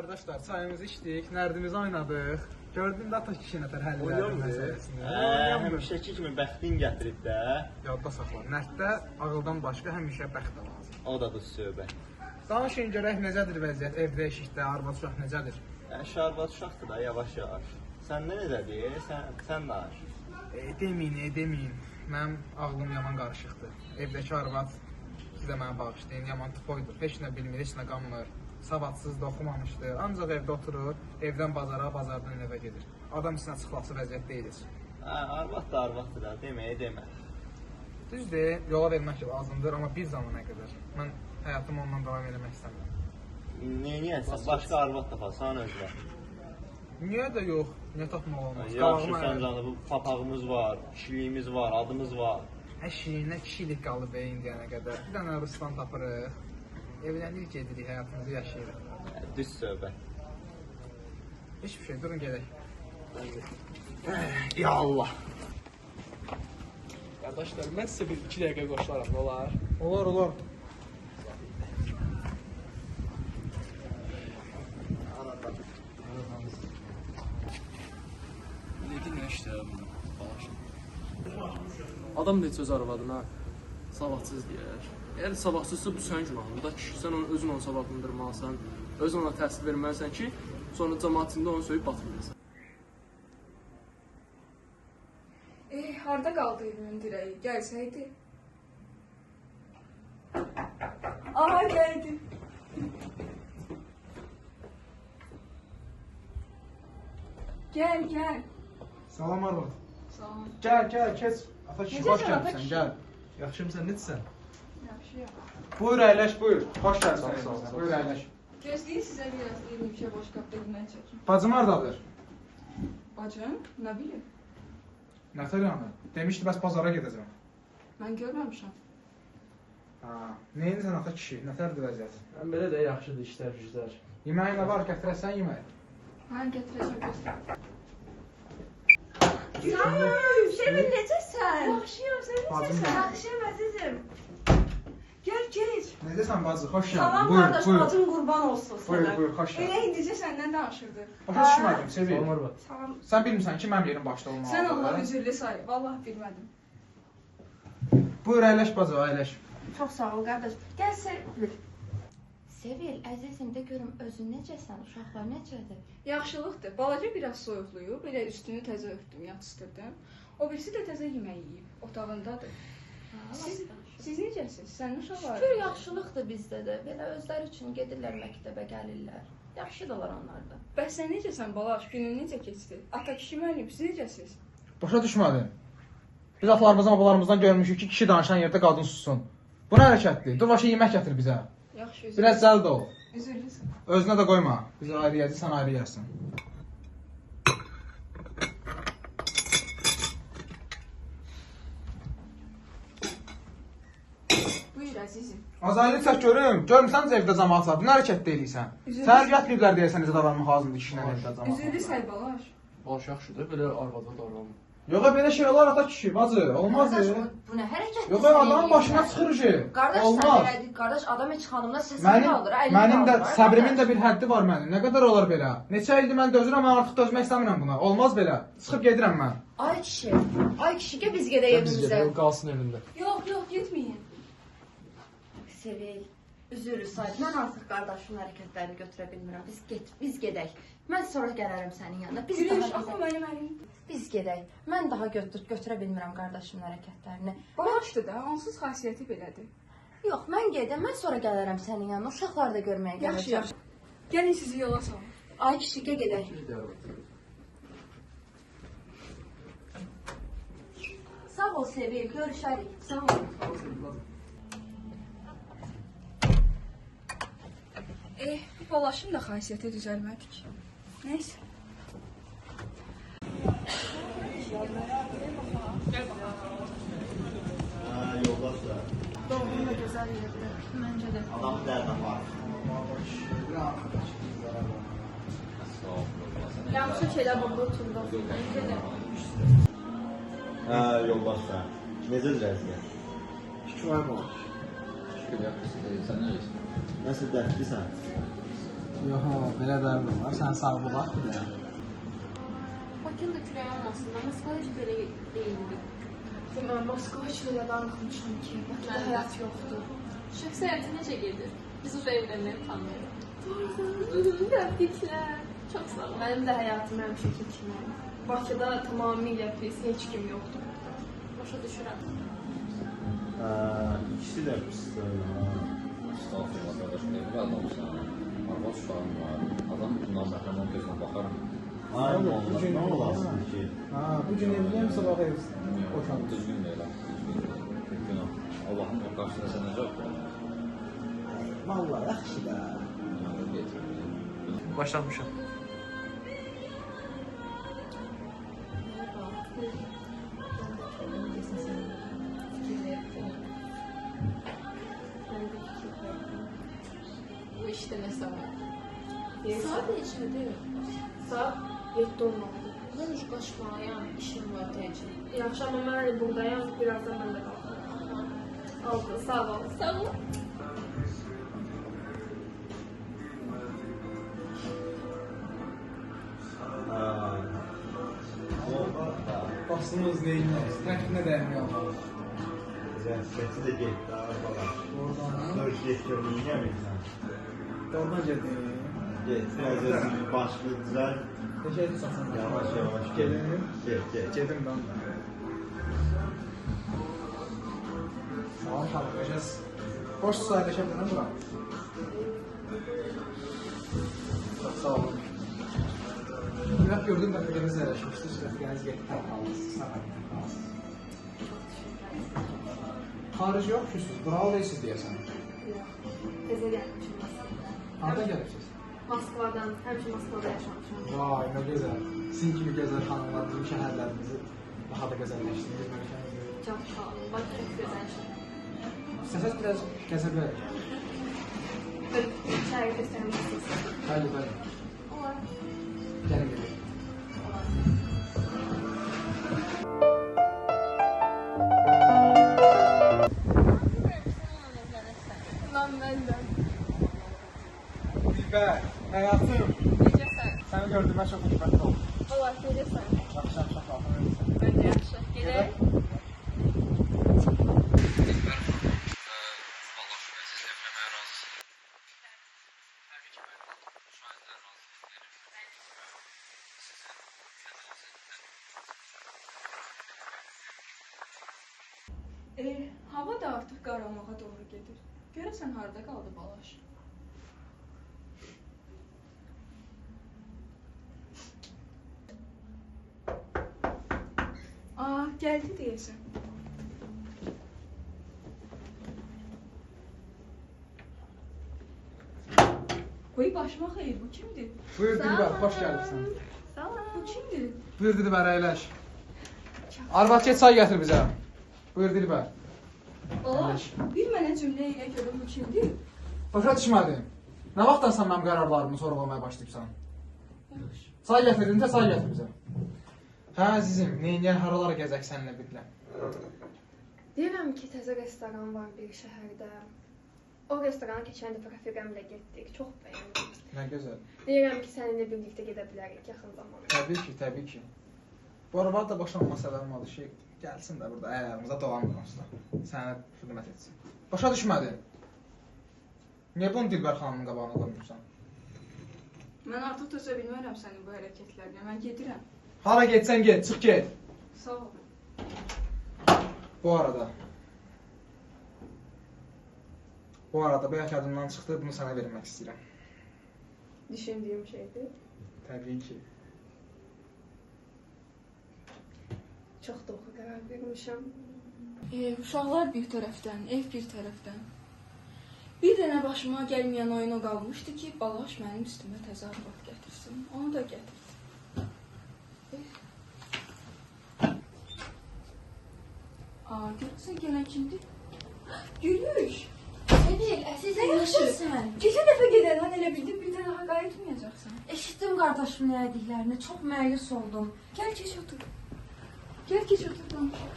Arkadaşlar çayımızı içdik, nərdimizi oynadıq. Gördün də ata kişi nətər həll Oynayalım məsələsini. Həmişəki kimi bəxtin gətirib də. Yadda saxla. Nərddə ağıldan başqa həmişə bəxt də lazım. O da düz söhbət. Danışın görək necədir vəziyyət, evdə, eşikdə, arvad uşaq necədir? Şarbat uşaqdır da, yavaş-yavaş. Səndə necədir? Sən danış. Deməyin. Mənim ağlım yaman qarışıqdır. Evdəki arvad, siz də mənə bağışlayın, yaman tupoydur. Heç nə bilmir, heç nə qanmır. Savadsız da oxumamışdır. Ancaq evdə oturur, evdən bazara, bazardan evə gedir. Adam içinə çıxlası vəziyyət deyilir. Arvad da arvaddır da, demə. Düzdür, yola vermək lazımdır, amma bir zamana qədər. Mən həyatımı ondan davam eləmək istəmirəm. Neyəyəsən? Başqa arvad tapasan özünə. Niyə də yox? Niyə tapmaq olmaz? Yaxşı, sən canı, bu papağımız var, kişiliyimiz var, adımız var. Nə kişilik qalıb indiyənə qədər. Bir dənə Ruslan tapırıq. Evlənirik, gedirik, həyatımızı yaşayırıq. Düz söhbət. Hiçbir şey, durun gedək. Ya Allah. Qardaşlar, mən sizə bir 2 dəqiqə qoşularam, nə olar? Olar. Lekin nə işdir bunu? Adam da heç öz arvadına savadsız deyər. Əgər savadsızsa bu sən günahın da kişi, sən onu özün onu savadlandırmalısan, özün ona təhsil verməlisən ki, sonra cəmaatında onu söyüb batırmayasan. Harda qaldı evimin dirəyi? Gəlsəydi. Aha, gəldi. Gəl. Salam arvad. Sağ ol. Gəl, keç. Ata kişi, xoş Necəsən, ata gəlmişsən, kişi? gəl. Yaxşımısan, necəsən? Yaxşıyam. Buyur, əyləş, buyur. Xoş gəlmişsən. Buyur, əyləş. Gözləyin sizə biraz bir şey boş qapda yemək çəkim. Bacım hardadır? Bacım, nə bilim? Nətər yanı? Demişdi, bəs bazara gedəcəm. Mən görməmişəm. Neyin sən ata kişi? Nətərdir vəziyyət? Mən belə də yaxşıdır işlər, güclər. Yeməyin nə var? Gətirəsən yemək. Mən gətirəcəm göstər. Sevil necəsən? Yaxşıyam, sən Bacım necəsən? Yaxşıyam əzizim. Gəl, keç. Necəsən bacı? Xoş gəldin. Salam Buyur, qardaş, buyur. bacım qurban olsun sənə. Buyur, xoş Elə gəldin. indicə səndən danışırdı. Başa düşmədim, Sevil. Salam arvad. Salam. Sən bilmirsən ki, mənim yerim başda olmalıdır. Sən Allah üzürlü say. Vallahi bilmədim. Buyur, əyləş bacı, əyləş. Çox sağ ol qardaş. Gəl Sevil. Sevil, əzizim də görüm özün necəsən, uşaqlar necədir? Yaxşılıqdır. Balaca biraz soyuqluyub. Elə üstünü təzə örtdüm, yatışdırdım. O birisi də təzə yemək yeyib. Otağındadır. Siz necəsiniz? Sənin uşaqlar? Şükür yaxşılıqdır bizdə də. Belə özləri üçün gedirlər məktəbə, gəlirlər. Yaxşıdırlar onlar da. Bəs sən necəsən balaş? Günün necə keçdi? Ata kişi müəllim, siz necəsiniz? Başa düşmədin. Biz atalarımızdan, babalarımızdan görmüşük ki, kişi danışan yerdə qadın sussun. Bu nə hərəkətdir? Dur başa yemək gətir bizə. Yaxşı, Biraz zəld ol. üzürlüsən. Özünə də qoyma. Biz ayrı yeyəcək, sən ayrı yersin. Buyur əzizim. Azaylı çək görüm. Görmüsən evdə cəmaat var. Bu nə hərəkət deyirsən? Üzülürsən. Sən gətiriblər deyəsən necə davranmaq lazımdır kişilə evdə cəmaat. Üzürlü say balaş. Baş yaxşıdır, belə arvadla davranma. Yox, belə şey olar ata kişi, bacı. Olmaz. Qardaş, bu nə hərəkətdir? Yox, adamın başına çıxır ki. Qardaş, sən Olmaz. elədik. Qardaş, adam heç xanımla səsini Mənim, qaldır, əlini mənim də qaldır, səbrimin qardaş. də bir həddi var mənim. Nə qədər olar belə? Neçə ildir mən dözürəm, mən artıq dözmək istəmirəm buna. Olmaz belə. Çıxıb gedirəm mən. Ay kişi, ki biz gedək Biz evimizə. gedək, qalsın evində. Yox, getməyin. Sevil, üzürlü say. Mən artıq qardaşımın hərəkətlərini götürə bilmirəm. Biz gedək. Mən sonra gələrəm sənin yanına. Biz Gülüş, daha axı mənim əlim. Biz gedək. Mən daha götürə bilmirəm qardaşımın hərəkətlərini. Balaşdır da, onsuz xasiyyəti belədir. Yox, mən gedəm. Mən sonra gələrəm sənin yanına. Uşaqları da görməyə Yaxşı, gələcəm. yaxşı. Gəlin sizi yola salın. Ay kişi, gedək. Sağ ol Sevil, görüşərik. Sağ ol. Bu balaşın da xasiyyəti düzəlmədi ki. Nəysə. Yoldaşlar. Doğru da gözəl yerdir. Məncə də. Adam dərdən var. Yaxşı şeylər burada oturdu. Məncə də. Yoldaşlar. Necədir əziyyət? Şükür var. Nəsə dərdlisən? Yox, belə dərdim var. Sən sağ ol, bax bir də. Bakın da külək olmasın da, Moskva heç belə deyildi. Mən Moskva heç belə danışmışam ki, Bakıda həyat yoxdur. Şəxsi həyatı necə gedir? Biz o evlənməyi planlayırıq. Təbriklər. Çox sağ ol. Mənim də həyatım həmişəki kimi. Bakıda tamamilə pis, heç kim yoxdur. Başa düşürəm. İkisi də pis. Estağfurullah qardaşım, evli adamsan, arvad uşağın var, adam bundan məhrəman gözlə baxarım. Aynen olmaz, nə olasın ki? Ha, bu gün evliyəm, sabah ev boşandı. Düzgün deyil, düzgün ol. Allahın o qarşısında sənə cavab var. Vallahi yaxşı da. Başlamışam. Bu işdə nəsə var. Saat neçədir? Saat 7 olmalıdır. Mən üç qaçmalıyam, işim var təcil. Yaxşı, amma mən hələ buradayam, birazdan mən də qalxıram. Oldu, sağ ol. Sağ ol. Bastımız neyinməz? Təkrinə dəymiyor olmalı. Səsi də getdi, arabalar. Oradan. Dur, getdi, yiyəmirsən. Oradan gedin. Get, biraz özünü başını düzəl. Teşekkür etsəsən. Yavaş yavaş Gedim. Get. Gedim ben. Sağ ol, kalkacağız. Boş sayılaşabilirim bura. Çok sağ olun. Biraz gördüm de birimiz yerleşmişti. Sürəfiyeniz getdi. Xarici yok küsüz. Buralı değilsiz diyesen. Təzə gəlmişim. Harada gəlibsiz? Moskvadan, həmişə Moskvada yaşamışam. Vay, ne güzel. Sizin gibi güzel hanımlar bizim şehirlerimizi daha da güzelleştirdiniz. Ölkəmizi. Çox sağ olun. Bakı çox gözəl şəhər. İstəsəz biraz gəzəblər. Şəhəri göstərmək istəyirsən. Bəli, bəli. Olar. Gəlin gedin. Mən də. Dilbər, həyatım. Necəsən? Səni gördüğümə çox xoşbəxt oldum. Olar, necəsən? Yaxşı, çox baxın. Mən də yaxşı. Gedək. Hava da artıq qaralmağa doğru gedir. Görəsən harda qaldı Balaş? Gəldi deyəsən. Qoy başıma xeyir, bu kimdir? Buyur Dilbər, xoş gəlibsən. Sağ ol. Bu kimdir? Buyur Dilbər, əyləş. Arvad get çay gətir bizə. Buyur Dilbər. Balaş, bir mənə cümlə ilə görüm bu kimdir? Başa düşmədim. Nə vaxtdan sən mənim qərarlarımı sorğulamaya başlayıbsan? Yaxşı. Çay gətirdin də çay gətir bizə. Hə əzizim, neyniyən haralara gəzək səninlə birlə? Deyirəm ki, təzə restoran var bir şəhərdə. O restorana keçən dəfə rəfiqəmlə getdik. Çox bəyəndim. Nə gözəl. Deyirəm ki, səninlə birlikdə gedə bilərik yaxın zamanda. Təbii ki, təbii ki. Bu arada da başa məsələm odur ki, gəlsin də burada ayağımıza dolanmırsa, sənə xidmət etsin. Başa düşmədin? Niyə bunu Dilbər xanımın qabağına qoymursan? Mən artıq dözə bilmərəm sənin bu hərəkətlərinə. Mən gedirəm. Hara getsən get, çıx get. Sağ ol. Bu arada bəlkə adımdan çıxdı, bunu sənə vermək istəyirəm. Düşündüyüm şeydir. Təbii ki. Çox doğru qərar vermişəm. Uşaqlar bir tərəfdən, ev bir tərəfdən. Bir dənə başıma gəlməyən oyun o qalmışdı ki, Balaş mənim üstümə təzə arvad gətirsin. Onu da gətirdi. Görürsən gələn kimdir? Gülüş! Sevil, əzizim, yaxşısan? Keçən dəfə gedəndən elə bildim, bir də daha qayıtmayacaqsan. Eşitdim qardaşımın nədiklərini, çox məyus oldum. Gəl keç otur. Gəl keç otur, danışaq.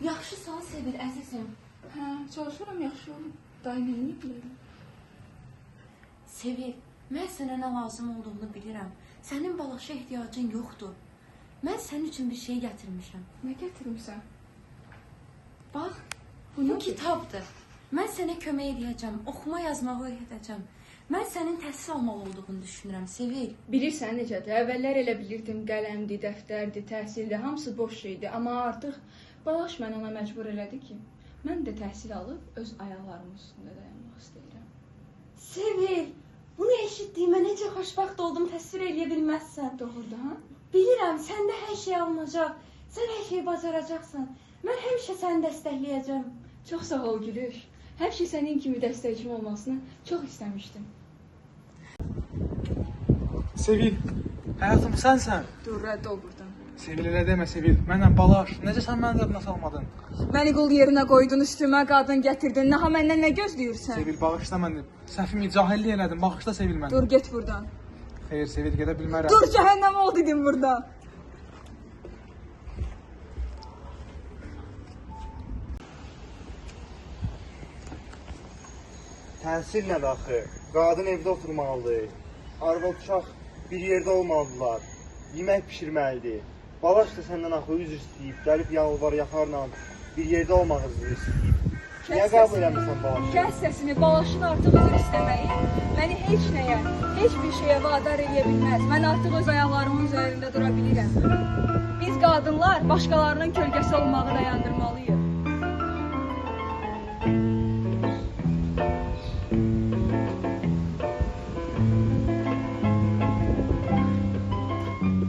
Yaxşısan Sevil, əzizim. Hə, çalışıram yaxşı olum. Day neyini bilərəm. Sevil, mən sənə nə lazım olduğunu bilirəm. Sənin balaşa ehtiyacın yoxdur. Mən sənin üçün bir şey gətirmişəm. Nə gətirmisən? Bax, Bu bu nədir? kitabdır. Mən sənə kömək edəcəm, oxuma yazmağı öyrədəcəm. Mən sənin təhsil almalı olduğunu düşünürəm, Sevil. Bilirsən necədir? Əvvəllər elə bilirdim qələmdir, dəftərdir, təhsildir, hamısı boş şeydir. Amma artıq Balaş məni ona məcbur elədi ki, mən də təhsil alıb öz ayaqlarımın üstündə dayanmaq istəyirəm. Sevil, bunu eşitdiyimə necə xoşbəxt oldum, təsvir edə bilməzsən. Doğrudan? Bilirəm, səndə hər şey alınacaq. Sən hər şeyi bacaracaqsan. Mən həmişə səni dəstəkləyəcəm. Çox sağ ol Gülüş. Həmişə sənin kimi dəstəkçim olmasını çox istəmişdim. Sevil, həyatım sənsən. Dur, rədd ol buradan. Sevil elə demə Sevil. Mənlə Balaş. Necə sən məni dadına salmadın? Məni qul yerinə qoydun, üstümə qadın gətirdin. Naha məndən nə gözləyirsən? Sevil bağışla məni. Səhvimi cahillik elədim. Bağışla Sevil məni. Dur, get buradan. Xeyr Sevil, gedə bilmərəm. Dur, cəhənnəm ol dedim burada. Təhsil nədir axı? Qadın evdə oturmalıdır. Arvad uşaq bir yerdə olmalıdırlar. Yemək bişirməlidir. Balaş da səndən axı üzr istəyib, gəlib yalvar yaxarla bir yerdə olmağı istəyib. Niyə qəbul eləmirsən Balaşı? Kəs səsini, Balaşın artıq üzr istəməyi məni heç nəyə, heç bir şeyə vadar edə bilməz. Mən artıq öz ayaqlarımın üzərində dura bilirəm. Biz qadınlar başqalarının kölgəsi olmağı dayandırmalıyıq.